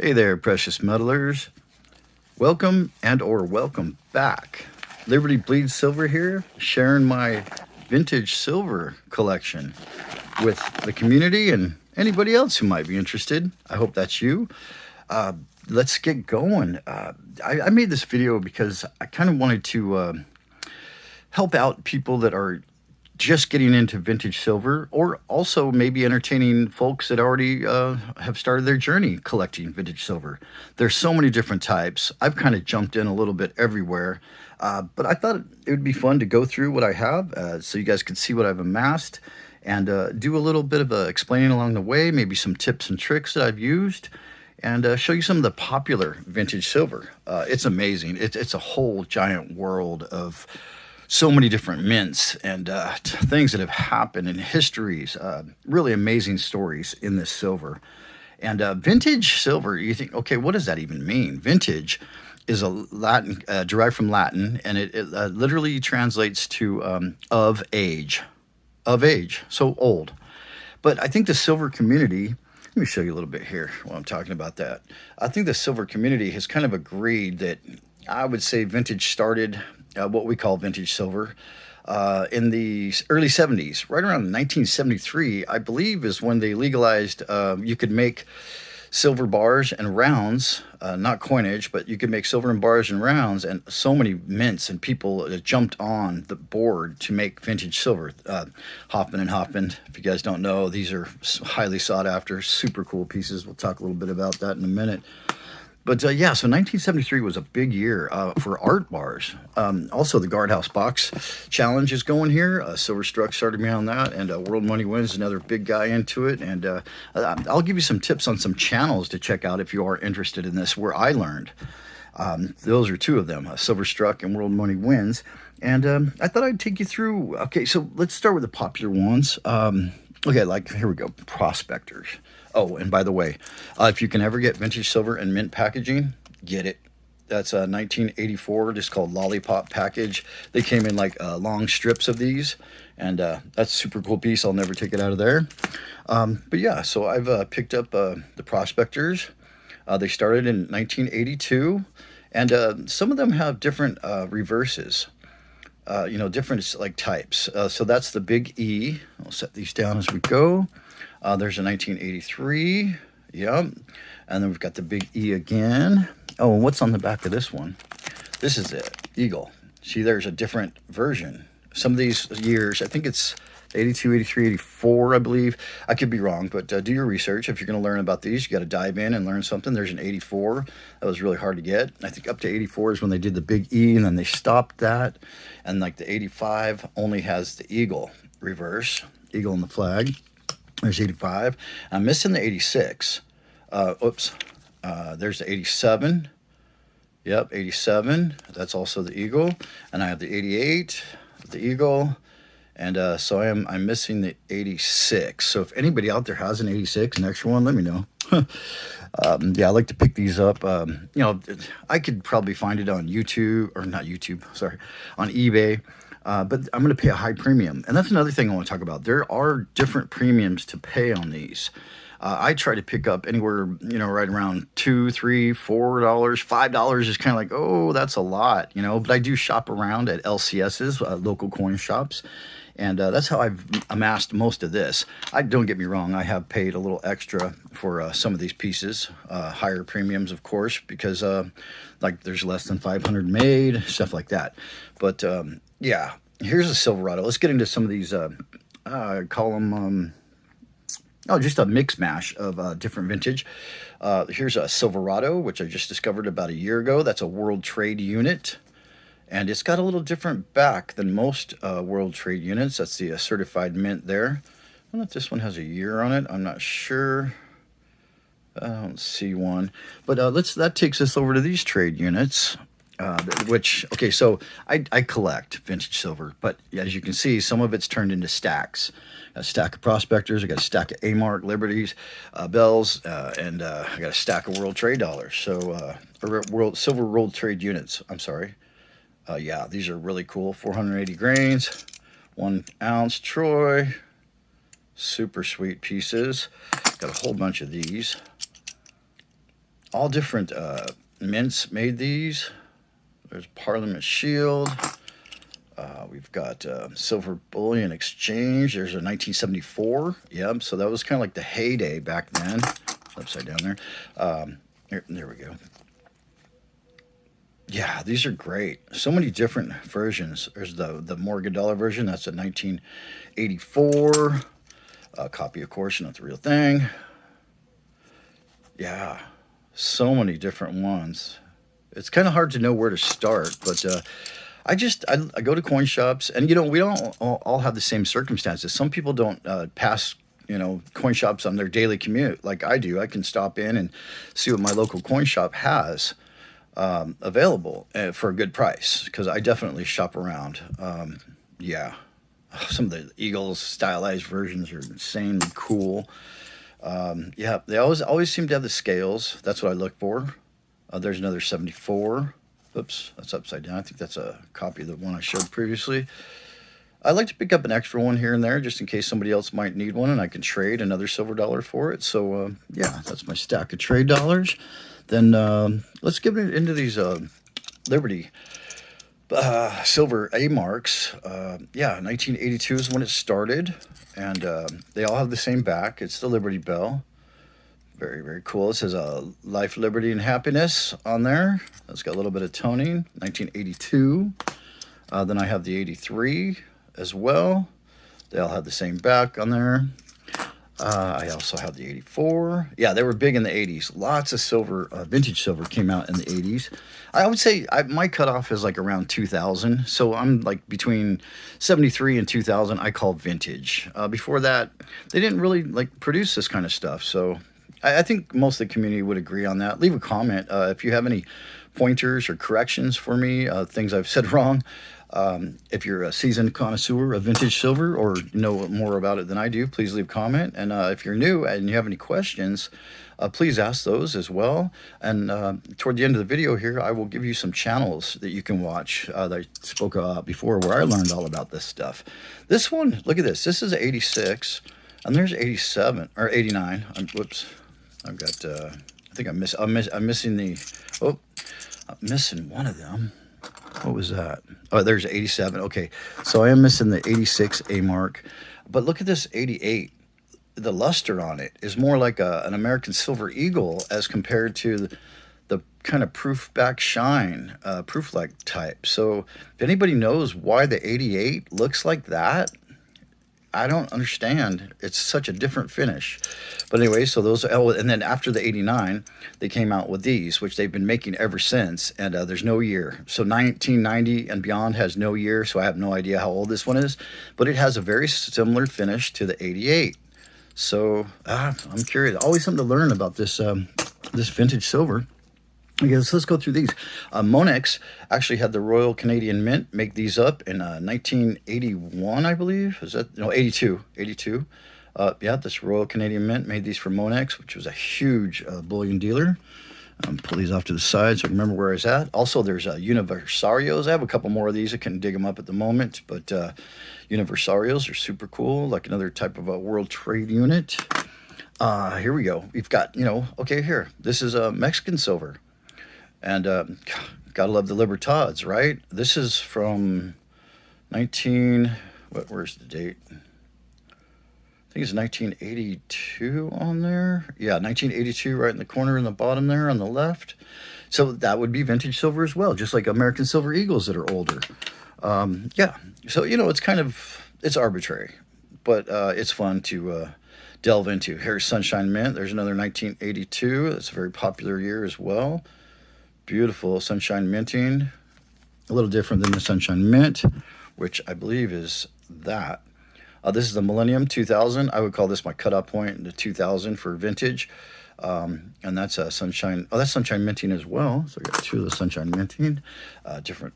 Hey there, precious meddlers. Welcome or welcome back. Liberty Bleeds Silver here, sharing my vintage silver collection with the community and anybody else who might be interested. I hope that's you. Uh, let's get going. I made this video because I kind of wanted to help out people that are just getting into vintage silver, or also maybe entertaining folks that already have started their journey collecting vintage silver. There's so many different types. I've kind of jumped in a little bit everywhere, but I thought it would be fun to go through what I have so you guys could see what I've amassed and do a little bit of explaining along the way, maybe some tips and tricks that I've used. And show you some of the popular vintage silver. It's amazing. It's a whole giant world of so many different mints and things that have happened in histories, really amazing stories in this silver. And vintage silver, you think, okay, what does that even mean? Vintage is a Latin, derived from Latin, and it literally translates to of age, so old. But I think the silver community, let me show you a little bit here while I'm talking about that. I think the silver community has kind of agreed that I would say vintage started what we call vintage silver in the early 70s, right around 1973, I believe, is when they legalized you could make silver bars and rounds, not coinage, but you could make silver and bars and rounds, and so many mints and people jumped on the board to make vintage silver. Hoffman and Hoffman, if you guys don't know, these are highly sought after, super cool pieces. We'll talk a little bit about that in a minute. But yeah, so 1973 was a big year for art bars. Also, the Guardhouse Box Challenge is going here. Silver Struck started me on that, and World Money Wins, another big guy into it. And I'll give you some tips on some channels to check out if you are interested in this, where I learned. Those are two of them, Silver Struck and World Money Wins. And I thought I'd take you through. Okay, so let's start with the popular ones. Okay, like here we go, Prospectors. Oh, and by the way, if you can ever get vintage silver in mint packaging, get it. That's a 1984, just called Lollipop package. They came in like long strips of these, and that's a super cool piece. I'll never take it out of there. But yeah, so I've picked up the Prospectors. They started in 1982, and some of them have different reverses. Different like types. So that's the big E. I'll set these down as we go. There's a 1983. Yep. And then we've got the big E again. Oh, and what's on the back of this one? This is it, Eagle. See, there's a different version. Some of these years, I think it's 82, 83, 84, I believe. I could be wrong, but do your research. If you're going to learn about these, you got to dive in and learn something. There's an 84. That was really hard to get. I think up to 84 is when they did the big E, and then they stopped that. And like the 85 only has the Eagle reverse, Eagle and the flag. There's 85. I'm missing the 86. Oops. There's the 87. Yep, 87. That's also the Eagle. And I have the 88, the Eagle. And so I'm missing the 86. So if anybody out there has an 86, an extra one, let me know. Yeah, I like to pick these up. I could probably find it on YouTube, or not YouTube, sorry, on eBay. But I'm going to pay a high premium. And that's another thing I want to talk about. There are different premiums to pay on these. I try to pick up anywhere, right around $2, $3, $4, $5 is kind of like, oh, that's a lot, But I do shop around at LCS's, local coin shops. And that's how I've amassed most of this. Don't get me wrong, I have paid a little extra for some of these pieces, higher premiums, of course, because like there's less than 500 made, stuff like that. But yeah, here's a Silverado. Let's get into some of these, call them, just a mix mash of different vintage. Here's a Silverado, which I just discovered about a year ago. That's a World Trade unit. And it's got a little different back than most World Trade units. That's the certified mint there. I don't know if this one has a year on it. I'm not sure. I don't see one. But that takes us over to these trade units. So I collect vintage silver, but as you can see, some of it's turned into stacks. A stack of Prospectors, I got a stack of A-Mark, Liberties, Bells, and I got a stack of World Trade dollars. So, Silver World Trade units, I'm sorry. Yeah, these are really cool. 480 grains, 1 ounce Troy. Super sweet pieces. Got a whole bunch of these. all different mints made these. There's Parliament Shield. We've got Silver Bullion Exchange. There's a 1974. Yep, so that was kind of like the heyday back then. Upside down there. There we go. Yeah, these are great. So many different versions. There's the Morgan Dollar version. That's a 1984 copy, of course, not the real thing. Yeah, so many different ones. It's kind of hard to know where to start, but I go to coin shops, and we don't all have the same circumstances. Some people don't pass coin shops on their daily commute like I do. I can stop in and see what my local coin shop has available for a good price, because I definitely shop around. Yeah, some of the Eagles stylized versions are insanely cool. Yeah, they always seem to have the scales. That's what I look for. There's another 74. Oops, that's upside down. I think that's a copy of the one I showed previously. I like to pick up an extra one here and there just in case somebody else might need one, and I can trade another silver dollar for it. So yeah, that's my stack of trade dollars. Then let's get into these Liberty silver A marks. Yeah, 1982 is when it started, and they all have the same back. It's the Liberty Bell. Very, very cool. It says Life, Liberty, and Happiness on there. It's got a little bit of toning. 1982. Then I have the 83 as well. They all have the same back on there. I also have the 84. Yeah, they were big in the 80s. Lots of silver, vintage silver came out in the 80s. I would say my cutoff is like around 2000. So I'm like between 73 and 2000, I call vintage. Before that, they didn't really like produce this kind of stuff. So I think most of the community would agree on that. Leave a comment if you have any pointers or corrections for me, things I've said wrong. If you're a seasoned connoisseur of vintage silver or know more about it than I do, please leave a comment. And if you're new and you have any questions, please ask those as well. And toward the end of the video here, I will give you some channels that you can watch that I spoke about before, where I learned all about this stuff. This one, look at this. This is 86, and there's 87 or 89. Whoops. I've got, I think I'm missing the, I'm missing one of them. What was that? Oh, there's 87. Okay, so I am missing the 86 A mark. But look at this 88. The luster on it is more like an American Silver Eagle as compared to the kind of proof back shine, proof-like type. So if anybody knows why the 88 looks like that, I don't understand. It's such a different finish. But anyway, so those are, and then after the 89, they came out with these, which they've been making ever since, and there's no year. So 1990 and beyond has no year, so I have no idea how old this one is, but it has a very similar finish to the 88. So I'm curious. Always something to learn about this this vintage silver. Yes, let's go through these. Monex actually had the Royal Canadian Mint make these up in 1981, I believe. Is that, no, 82. Yeah, this Royal Canadian Mint made these for Monex, which was a huge bullion dealer. Pull these off to the side so I remember where I was at. Also, there's Universarios. I have a couple more of these. I couldn't dig them up at the moment, but Universarios are super cool, like another type of a World Trade Unit. Here we go. We've got, okay, here. This is Mexican silver. And gotta love the Libertads, right? This is from where's the date? I think it's 1982 on there. Yeah, 1982 right in the corner in the bottom there on the left. So that would be vintage silver as well, just like American Silver Eagles that are older. Yeah, so, it's arbitrary, but it's fun to delve into. Here's Sunshine Mint. There's another 1982. That's a very popular year as well. Beautiful Sunshine Minting. A little different than the Sunshine Mint, which I believe is that. This is the Millennium 2000. I would call this my cutoff point, the 2000 for vintage. And that's Sunshine. Oh, that's Sunshine Minting as well. So I got two of the Sunshine Minting. Different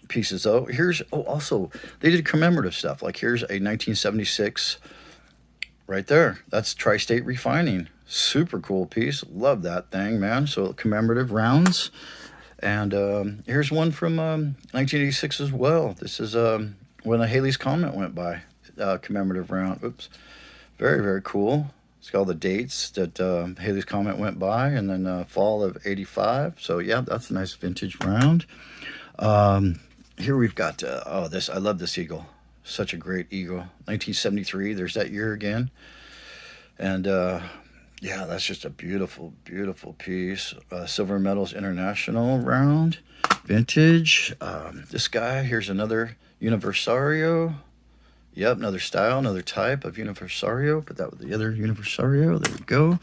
pieces though. Also, they did commemorative stuff. Like here's a 1976 right there. That's Tri-State Refining. Super cool piece. Love that thing, man. So commemorative rounds. And here's one from 1986 as well. This is when a Halley's Comet went by. Commemorative round. Oops. Very, very cool. It's got all the dates that Haley's Comet went by, and then fall of '85. So yeah, that's a nice vintage round. Here we've got oh, this, I love this eagle. Such a great eagle. 1973. There's that year again, and yeah, that's just a beautiful, beautiful piece. Silver Medals International round, vintage. This guy, here's another Universario. Yep, another style, another type of Universario. Put that with the other Universario. There we go.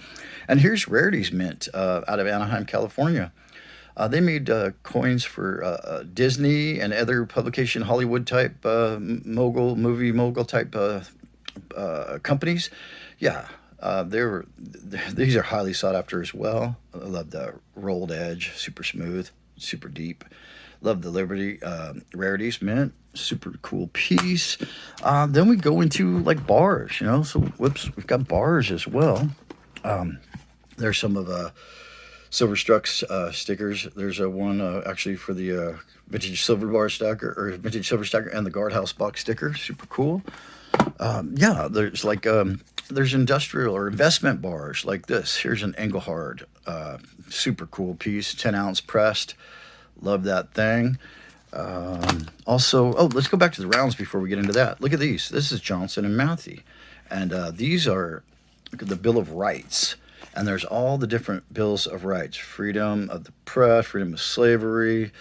And here's Rarities Mint out of Anaheim, California. They made coins for Disney and other publication Hollywood type movie mogul type companies. Yeah, these are highly sought after as well. I love the rolled edge, super smooth, super deep. Love the Liberty Rarities Mint, super cool piece. Then we go into like bars, you know. So whoops, we've got bars as well. There's some of Silverstruck's stickers. There's a one actually for the vintage silver bar stacker or vintage silver stacker and the guardhouse box sticker. Super cool. Yeah, there's like there's industrial or investment bars like this. Here's an Engelhard, super cool piece, 10-ounce pressed. Love that thing. Also, oh, let's go back to the rounds before we get into that. Look at these. This is Johnson and Matthey, and these are the Bill of Rights. And there's all the different bills of rights: freedom of the press, freedom of slavery,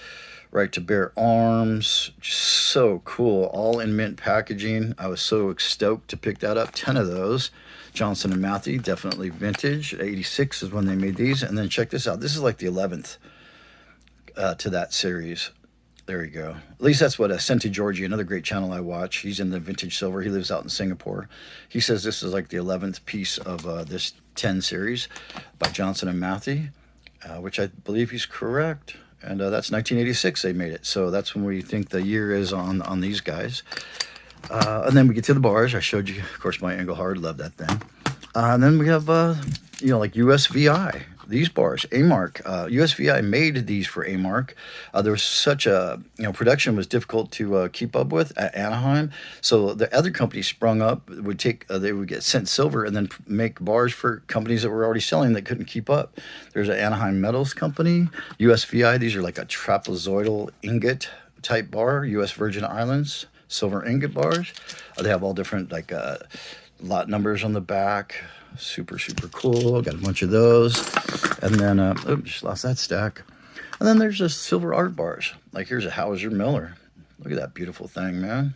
right to bear arms. Just so cool, all in mint packaging. I was so stoked to pick that up. 10 of those. Johnson and Matthey, definitely vintage. 86 is when they made these. And then check this out. This is like the 11th to that series. There you go. At least that's what Senti Georgie, another great channel I watch. He's in the vintage silver. He lives out in Singapore. He says this is like the 11th piece of this 10 series by Johnson and Matthey, which I believe he's correct. And that's 1986 they made it. So that's when we think the year is on these guys. And then we get to the bars. I showed you, of course, my Engelhard. Love that thing. And then we have, you know, like USVI. These bars, A-Mark, USVI made these for A-Mark. There was such a, you know, production was difficult to keep up with at Anaheim. So the other companies sprung up, would take, they would get sent silver and then make bars for companies that were already selling that couldn't keep up. There's an Anaheim Metals Company, USVI. These are like a trapezoidal ingot type bar, U.S. Virgin Islands, silver ingot bars. They have all different like lot numbers on the back. Super, super cool. Got a bunch of those. And then, oops, just lost that stack. And then there's just silver art bars. Like here's a Hauser Miller. Look at that beautiful thing, man.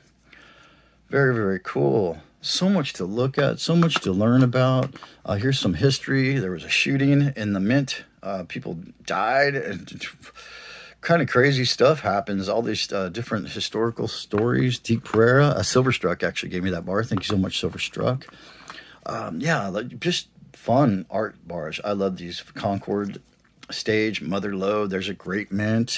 Very, very cool. So much to look at, so much to learn about. Here's some history. There was a shooting in the mint. People died. And kind of crazy stuff happens. All these different historical stories. Deke Pereira, Silverstruck actually gave me that bar. Thank you so much, Silverstruck. Yeah, like just fun art bars. I love these. Concord Stage, Mother Lode. There's a great mint.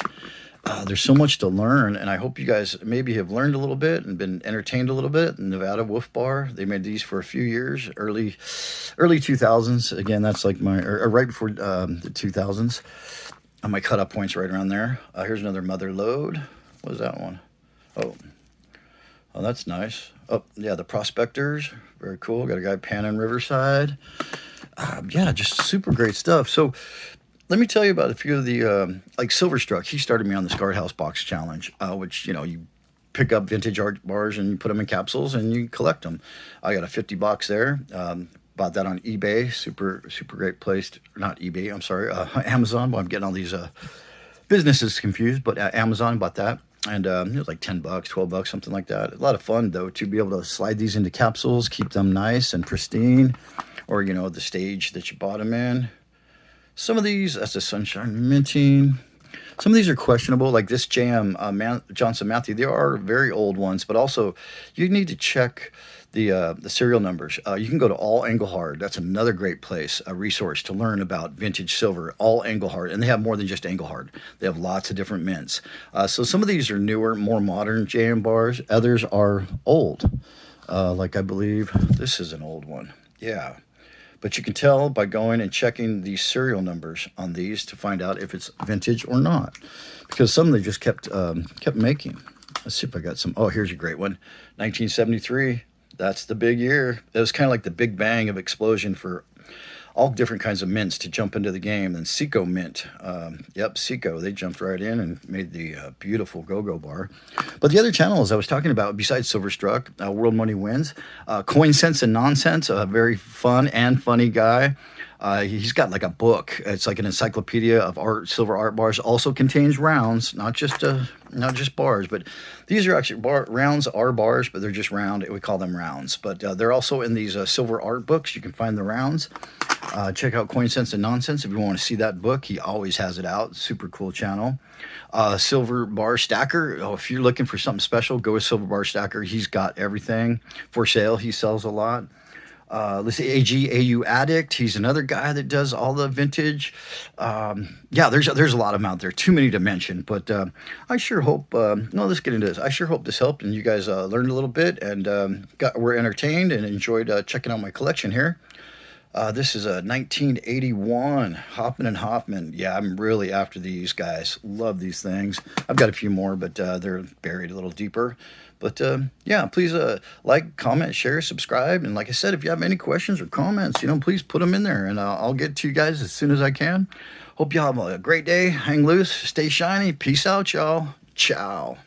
There's so much to learn, and I hope you guys maybe have learned a little bit and been entertained a little bit. Nevada Wolf Bar, they made these for a few years, early 2000s. Again, that's like my, or right before the 2000s. My cutoff point's right around there. Here's another Mother Lode. What is that one? Oh, that's nice. Oh, yeah, the Prospectors. Very cool. Got a guy panning Riverside. Yeah, just super great stuff. So let me tell you about a few of the, like Silverstruck. He started me on this guardhouse box challenge, which, you know, you pick up vintage art bars and you put them in capsules and you collect them. I got a 50 box there. Bought that on eBay. Super, super great place. Not eBay, I'm sorry. Amazon. Well, I'm getting all these businesses confused, but Amazon, bought that. And it was like $10, $12, something like that. A lot of fun, though, to be able to slide these into capsules, keep them nice and pristine, or, you know, the stage that you bought them in. Some of these, that's a Sunshine Minting. Some of these are questionable, like this JM Johnson Matthey. They are very old ones, but also you need to check the serial numbers. You can go to All Engelhard. That's another great place, a resource to learn about vintage silver. All Engelhard, and they have more than just Engelhard. They have lots of different mints. So some of these are newer, more modern JM bars. Others are old. Like I believe this is an old one. Yeah. But you can tell by going and checking the serial numbers on these to find out if it's vintage or not. Because some they just kept making. Let's see if I got some. Oh, here's a great one. 1973. That's the big year. It was kind of like the big bang of explosion for all different kinds of mints to jump into the game. And Seco Mint, yep, Seco, they jumped right in and made the beautiful go-go bar. But the other channels I was talking about, besides Silverstruck, World Money Wins, Coin Sense and Nonsense, a very fun and funny guy. He's got like a book. It's like an encyclopedia of art, silver art bars. Also contains rounds, not just bars, but these are actually rounds are bars, but they're just round. We call them rounds. But they're also in these silver art books. You can find the rounds. Check out Coin Sense and Nonsense if you want to see that book. He always has it out. Super cool channel. Silver Bar Stacker. Oh, if you're looking for something special, go with Silver Bar Stacker. He's got everything for sale. He sells a lot. Let's see, AU Addict. He's another guy that does all the vintage. Yeah, there's a lot of them out there. Too many to mention, but I sure hope. No, let's get into this. I sure hope this helped and you guys learned a little bit and were entertained and enjoyed checking out my collection here. This is a 1981 Hoffman and Hoffman. Yeah, I'm really after these guys. Love these things. I've got a few more, but they're buried a little deeper. But yeah, please like, comment, share, subscribe. And like I said, if you have any questions or comments, please put them in there and I'll get to you guys as soon as I can. Hope y'all have a great day. Hang loose. Stay shiny. Peace out, y'all. Ciao.